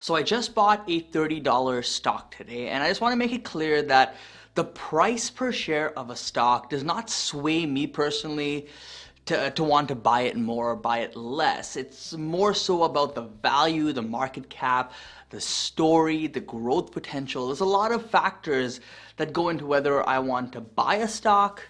So I just bought a $30 stock today, and I just want to make it clear that the price per share of a stock does not sway me personally to want to buy it more or buy it less. It's more so about the value, the market cap, the story, the growth potential. There's a lot of factors that go into whether I want to buy a stock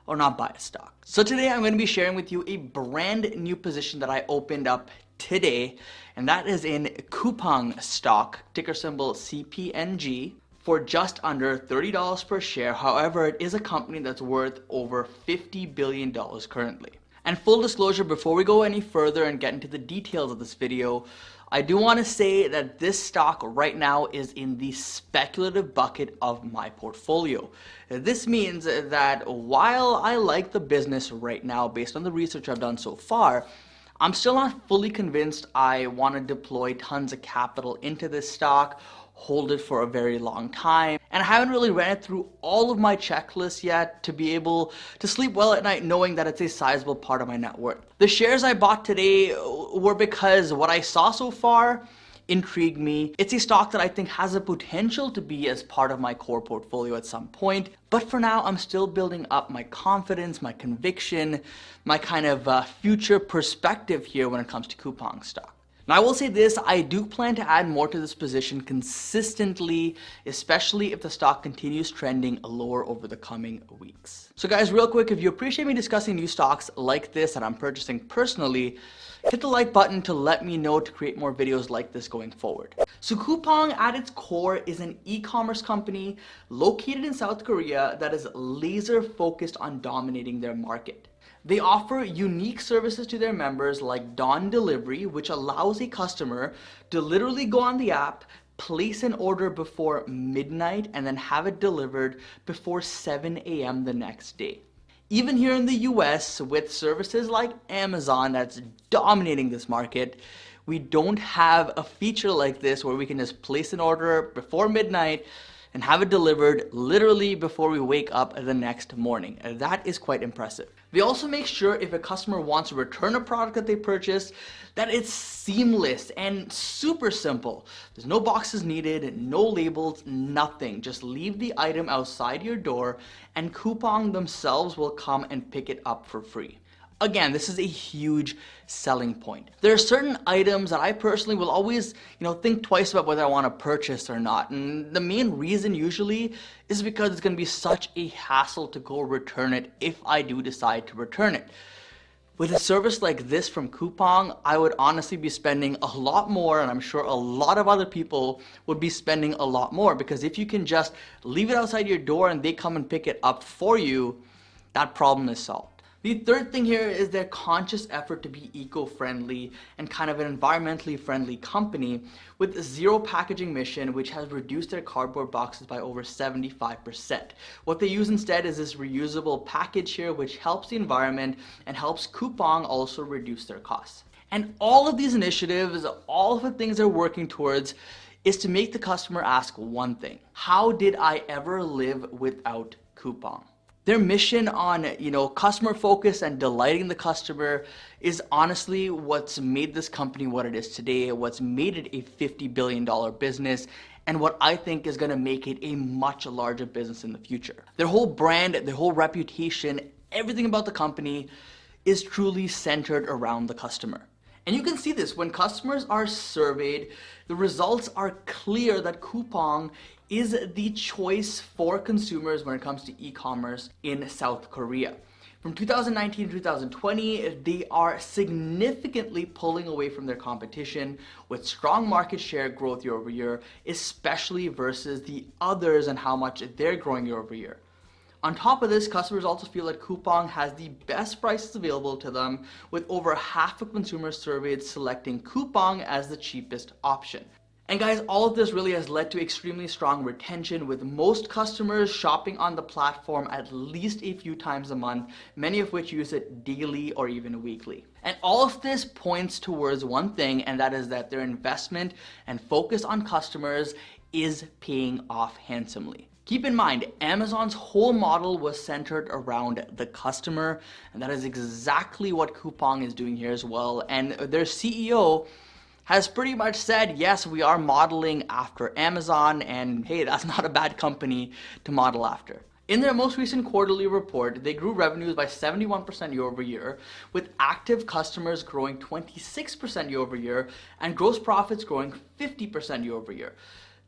or not buy a stock. So today I'm going to be sharing with you a brand new position that I opened up today, and that is in Coupang Stock, ticker symbol CPNG, for just under $30 per share. However, it is a company that's worth over $50 billion currently. And full disclosure, before we go any further and get into the details of this video, I do want to say that this stock right now is in the speculative bucket of my portfolio. This means that while I like the business right now based on the research I've done so far, I'm still not fully convinced I want to deploy tons of capital into this stock, hold it for a very long time, and I haven't really ran it through all of my checklists yet to be able to sleep well at night knowing that it's a sizable part of my net worth. The shares I bought today were because what I saw so far intrigued me. It's a stock that I think has a potential to be as part of my core portfolio at some point, but for now I'm still building up my confidence, my conviction, my kind of future perspective here when it comes to Coupang Stock. Now I will say this, I do plan to add more to this position consistently, especially if the stock continues trending lower over the coming weeks. So guys, real quick, if you appreciate me discussing new stocks like this that I'm purchasing personally, hit the like button to let me know to create more videos like this going forward. So Coupang at its core is an e-commerce company located in South Korea that is laser focused on dominating their market. They offer unique services to their members like dawn delivery, which allows a customer to literally go on the app, place an order before midnight, and then have it delivered before 7 a.m. the next day. Even here in the US, with services like Amazon that's dominating this market, we don't have a feature like this where we can just place an order before midnight and have it delivered literally before we wake up the next morning. That is quite impressive. They also make sure if a customer wants to return a product that they purchased, that it's seamless and super simple. There's no boxes needed, no labels, nothing. Just leave the item outside your door and Coupang themselves will come and pick it up for free. Again, this is a huge selling point. There are certain items that I personally will always, think twice about whether I want to purchase or not. And the main reason usually is because it's going to be such a hassle to go return it if I do decide to return it. With a service like this from Coupang, I would honestly be spending a lot more, and I'm sure a lot of other people would be spending a lot more, because if you can just leave it outside your door and they come and pick it up for you, that problem is solved. The third thing here is their conscious effort to be eco-friendly and kind of an environmentally friendly company with a zero packaging mission, which has reduced their cardboard boxes by over 75%. What they use instead is this reusable package here, which helps the environment and helps Coupang also reduce their costs. And all of these initiatives, all of the things they're working towards is to make the customer ask one thing: how did I ever live without Coupang? Their mission on, customer focus and delighting the customer is honestly what's made this company what it is today, what's made it a $50 billion business, and what I think is going to make it a much larger business in the future. Their whole brand, their whole reputation, everything about the company is truly centered around the customer. And you can see this when customers are surveyed, the results are clear that Coupang is the choice for consumers when it comes to e-commerce in South Korea. From 2019 to 2020, they are significantly pulling away from their competition with strong market share growth year over year, especially versus the others and how much they're growing year over year. On top of this, customers also feel that Coupang has the best prices available to them, with over half of consumers surveyed selecting Coupang as the cheapest option. And guys, all of this really has led to extremely strong retention, with most customers shopping on the platform at least a few times a month, many of which use it daily or even weekly. And all of this points towards one thing, and that is that their investment and focus on customers is paying off handsomely. Keep in mind, Amazon's whole model was centered around the customer, and that is exactly what Coupang is doing here as well. And their CEO has pretty much said, yes, we are modeling after Amazon, and hey, that's not a bad company to model after. In their most recent quarterly report, they grew revenues by 71% year over year, with active customers growing 26% year over year, and gross profits growing 50% year over year.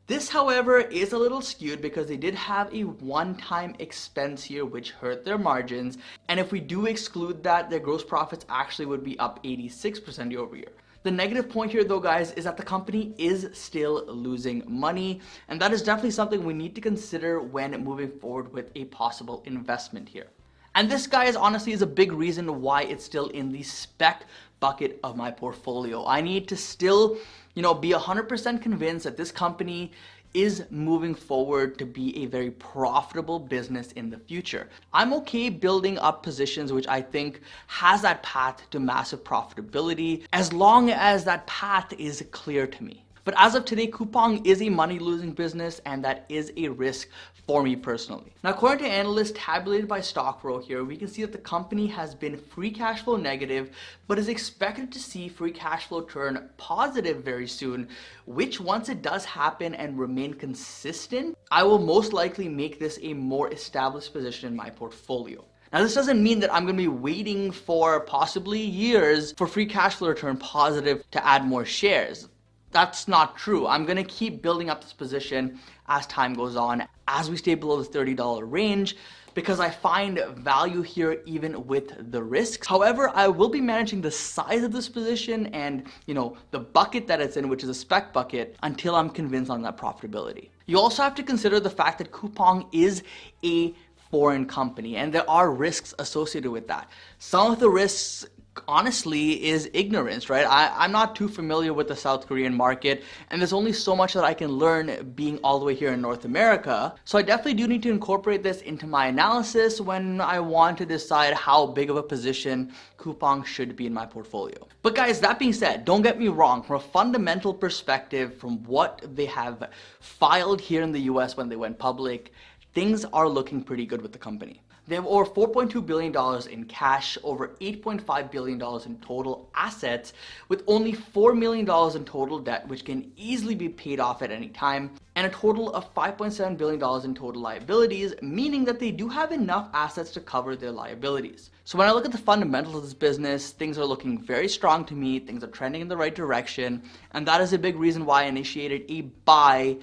This, however, is a little skewed because they did have a one-time expense here which hurt their margins, and if we do exclude that, their gross profits actually would be up 86% year over year. The negative point here though, guys, is that the company is still losing money, and that is definitely something we need to consider when moving forward with a possible investment here. And this, guys, honestly is a big reason why it's still in the spec bucket of my portfolio. I need to still, be 100% convinced that this company is moving forward to be a very profitable business in the future. I'm okay building up positions which I think has that path to massive profitability, as long as that path is clear to me. But as of today, Coupang is a money-losing business, and that is a risk for me personally. Now, according to analysts tabulated by StockPro here, we can see that the company has been free cash flow negative, but is expected to see free cash flow turn positive very soon, which once it does happen and remain consistent, I will most likely make this a more established position in my portfolio. Now, this doesn't mean that I'm going to be waiting for possibly years for free cash flow to turn positive to add more shares. That's not true. I'm going to keep building up this position as time goes on, as we stay below the $30 range, because I find value here even with the risks. However, I will be managing the size of this position and, the bucket that it's in, which is a spec bucket, until I'm convinced on that profitability. You also have to consider the fact that Coupang is a foreign company, and there are risks associated with that. Some of the risks, honestly, is ignorance, right? I'm not too familiar with the South Korean market, and there's only so much that I can learn being all the way here in North America. So I definitely do need to incorporate this into my analysis when I want to decide how big of a position Coupang should be in my portfolio. But guys, that being said, don't get me wrong, from a fundamental perspective, from what they have filed here in the US when they went public, things are looking pretty good with the company. They have over $4.2 billion in cash, over $8.5 billion in total assets, with only $4 million in total debt, which can easily be paid off at any time, and a total of $5.7 billion in total liabilities, meaning that they do have enough assets to cover their liabilities. So when I look at the fundamentals of this business, things are looking very strong to me, things are trending in the right direction, and that is a big reason why I initiated a buy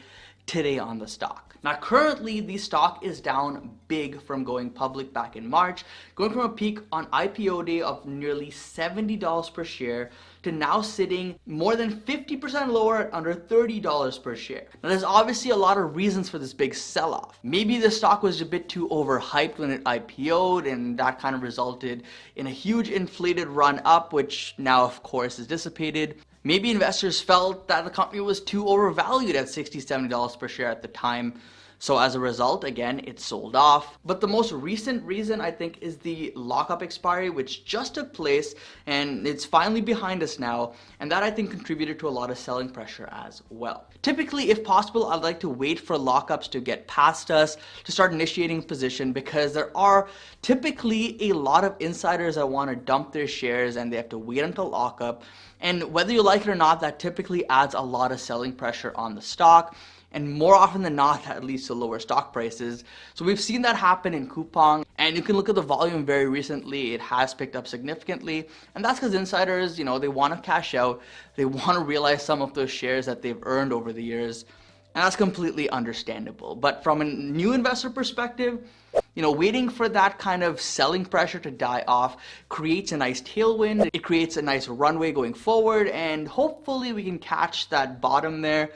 today on the stock. Now, currently, the stock is down big from going public back in March, going from a peak on IPO day of nearly $70 per share to now sitting more than 50% lower at under $30 per share. Now, there's obviously a lot of reasons for this big sell-off. Maybe the stock was a bit too overhyped when it IPO'd, and that kind of resulted in a huge inflated run up, which now, of course, is dissipated. Maybe investors felt that the company was too overvalued at $60, $70 per share at the time. So as a result, again, it sold off. But the most recent reason, I think, is the lockup expiry, which just took place, and it's finally behind us now. And that, I think, contributed to a lot of selling pressure as well. Typically, if possible, I'd like to wait for lockups to get past us to start initiating position, because there are typically a lot of insiders that want to dump their shares and they have to wait until lockup. And whether you like it or not, that typically adds a lot of selling pressure on the stock. And more often than not, that leads to lower stock prices. So we've seen that happen in Coupang, and you can look at the volume very recently. It has picked up significantly, and that's because insiders, they want to cash out. They want to realize some of those shares that they've earned over the years, and that's completely understandable. But from a new investor perspective, waiting for that kind of selling pressure to die off creates a nice tailwind. It creates a nice runway going forward, and hopefully we can catch that bottom there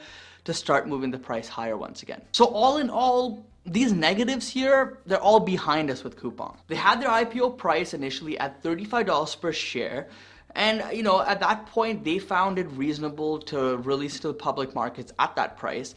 to start moving the price higher once again. So all in all, these negatives here, they're all behind us with Coupang. They had their IPO price initially at $35 per share. And, at that point, they found it reasonable to release to the public markets at that price.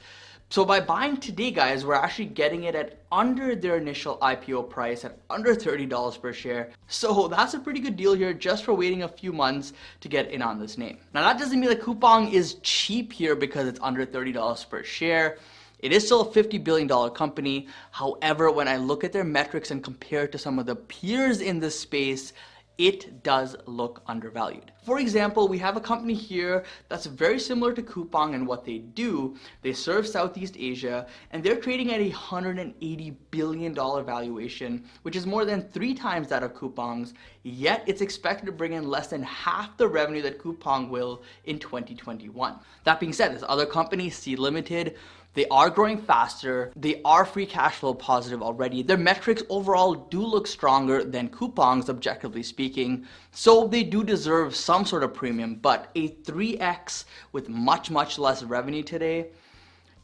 So by buying today, guys, we're actually getting it at under their initial IPO price at under $30 per share. So that's a pretty good deal here just for waiting a few months to get in on this name. Now, that doesn't mean that Coupang is cheap here because it's under $30 per share. It is still a $50 billion company. However, when I look at their metrics and compare it to some of the peers in this space, it does look undervalued. For example, we have a company here that's very similar to Coupang in what they do. They serve Southeast Asia, and they're trading at a $180 billion valuation, which is more than 3 times that of Coupang's, yet it's expected to bring in less than half the revenue that Coupang will in 2021. That being said, this other company, Sea Limited, they are growing faster, they are free cash flow positive already, their metrics overall do look stronger than Coupang's, objectively speaking, so they do deserve some sort of premium, but a 3x with much less revenue today,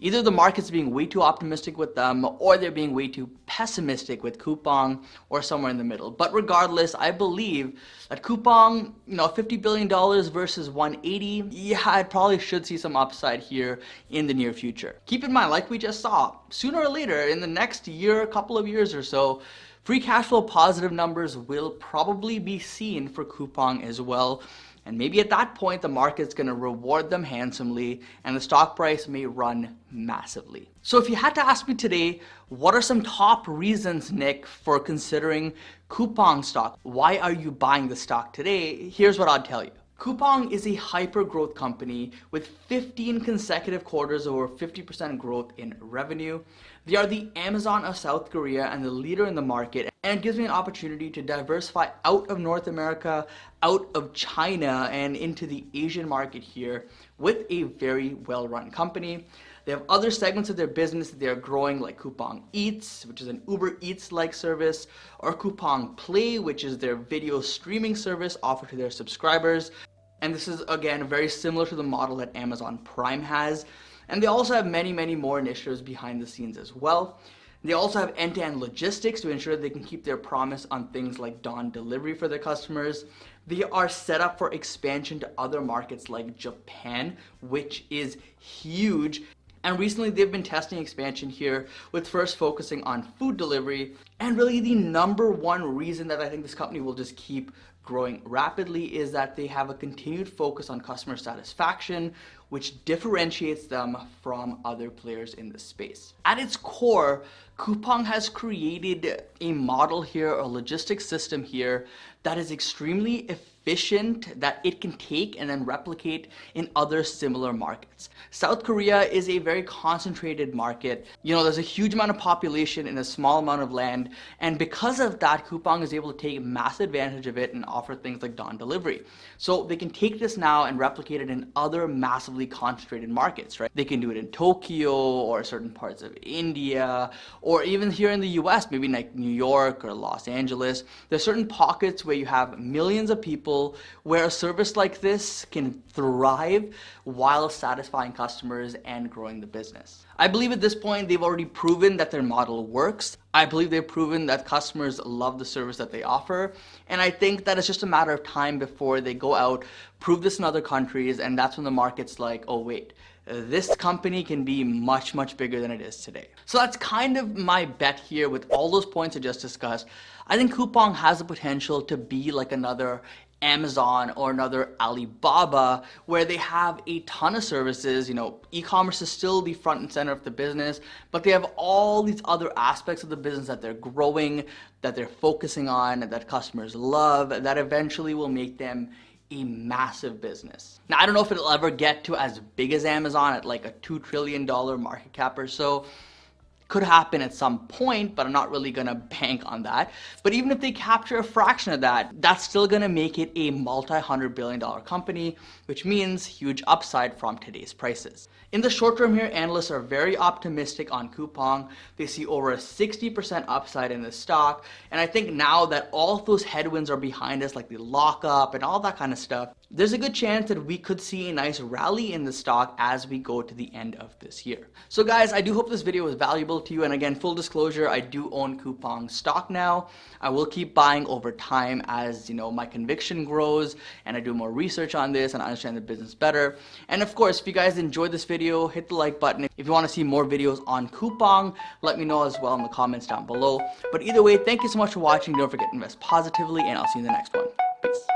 either the market's being way too optimistic with them, or they're being way too pessimistic with Coupang, or somewhere in the middle. But regardless, I believe that Coupang, $50 billion versus 180, yeah, I probably should see some upside here in the near future. Keep in mind, like we just saw, sooner or later, in the next year, couple of years or so, free cash flow positive numbers will probably be seen for Coupang as well. And maybe at that point, the market's going to reward them handsomely and the stock price may run massively. So if you had to ask me today, what are some top reasons, Nick, for considering Coupang stock? Why are you buying the stock today? Here's what I'd tell you. Coupang is a hyper-growth company with 15 consecutive quarters over 50% growth in revenue. They are the Amazon of South Korea and the leader in the market, and it gives me an opportunity to diversify out of North America, out of China, and into the Asian market here with a very well-run company. They have other segments of their business that they are growing, like Coupang Eats, which is an Uber Eats-like service, or Coupang Play, which is their video streaming service offered to their subscribers. And this is, again, very similar to the model that Amazon Prime has. And they also have many more initiatives behind the scenes as well. They also have end-to-end logistics to ensure they can keep their promise on things like dawn delivery for their customers. They are set up for expansion to other markets like Japan, which is huge. And recently they've been testing expansion here with first focusing on food delivery. And really the number one reason that I think this company will just keep growing rapidly is that they have a continued focus on customer satisfaction, which differentiates them from other players in the space. At its core, Coupang has created a model here, a logistics system here that is extremely efficient, that it can take and then replicate in other similar markets. South Korea is a very concentrated market. There's a huge amount of population in a small amount of land, and because of that, Coupang is able to take massive advantage of it and offer things like dawn delivery. So they can take this now and replicate it in other massively concentrated markets, right? They can do it in Tokyo or certain parts of India, or even here in the US, maybe like New York or Los Angeles. There's certain pockets where you have millions of people where a service like this can thrive while satisfying customers and growing the business. I believe at this point they've already proven that their model works. I believe they've proven that customers love the service that they offer, and I think that it's just a matter of time before they go out, prove this in other countries, and that's when the market's like, oh wait, this company can be much bigger than it is today. So that's kind of my bet here with all those points I just discussed. I think Coupang has the potential to be like another Amazon or another Alibaba, where they have a ton of services. E-commerce is still the front and center of the business, but they have all these other aspects of the business that they're growing, that they're focusing on, that customers love, that eventually will make them a massive business. Now, I don't know if it'll ever get to as big as Amazon at like a $2 trillion market cap or so. Could happen at some point, but I'm not really gonna bank on that. But even if they capture a fraction of that, that's still gonna make it a multi-$100 billion company, which means huge upside from today's prices. In the short term here, analysts are very optimistic on Coupang. They see over a 60% upside in the stock. And I think now that all of those headwinds are behind us, like the lockup and all that kind of stuff, there's a good chance that we could see a nice rally in the stock as we go to the end of this year. So guys, I do hope this video was valuable to you. And again, full disclosure, I do own Coupang stock now. I will keep buying over time as my conviction grows and I do more research on this and I understand the business better. And of course, if you guys enjoyed this video, hit the like button. If you want to see more videos on Coupang, let me know as well in the comments down below. But either way, thank you so much for watching. Don't forget to invest positively, and I'll see you in the next one. Peace.